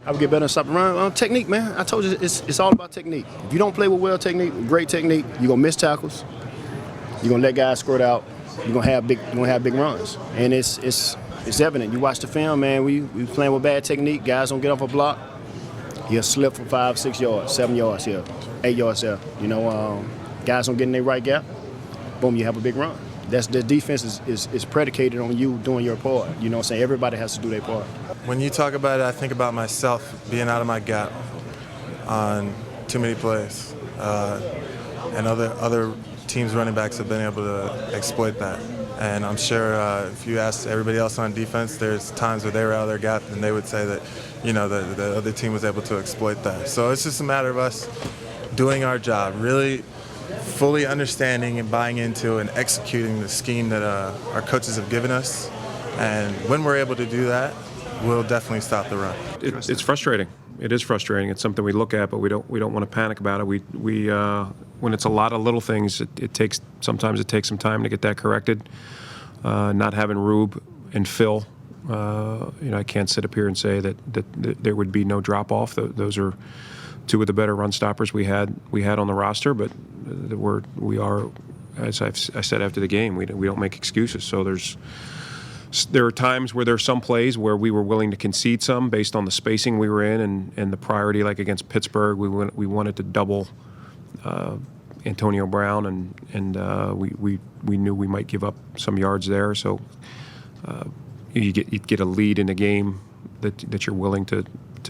I would get better and stop the run. Technique, man. I told you it's all about technique. If you don't play with great technique, you're gonna miss tackles. You're gonna let guys squirt out. You're gonna have big runs, and it's evident. You watch the film, man. We playing with bad technique. Guys don't get off a block. He'll slip for 5, 6 yards, 7 yards here, 8 yards there. Guys don't get in their right gap. Boom, you have a big run. The defense is predicated on you doing your part. You know what I'm saying? Everybody has to do their part. When you talk about it, I think about myself being out of my gap on too many plays. And other teams' running backs have been able to exploit that. And I'm sure if you ask everybody else on defense, there's times where they were out of their gap and they would say that, the other team was able to exploit that. So it's just a matter of us doing our job, really fully understanding and buying into and executing the scheme that our coaches have given us. And when we're able to do that, we'll definitely stop the run. It's frustrating. It is frustrating. It's something we look at, but we don't want to panic about it. We when it's a lot of little things, sometimes it takes some time to get that corrected. Not having Rube and Phil, I can't sit up here and say that there would be no drop off. Those are two of the better run stoppers we had on the roster, but we are, as I said after the game, we don't make excuses. So there are times where there's some plays where we were willing to concede some based on the spacing we were in and the priority, like against Pittsburgh, we wanted to double Antonio Brown, and we knew we might give up some yards there. So you get a lead in the game that you're willing to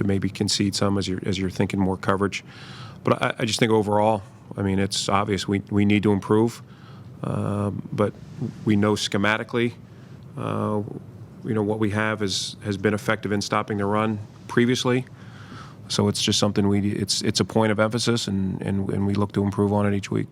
maybe concede some as you're thinking more coverage. But I just think overall, I mean, it's obvious we need to improve, but we know schematically, what we have has been effective in stopping the run previously. So it's just something it's a point of emphasis, and we look to improve on it each week.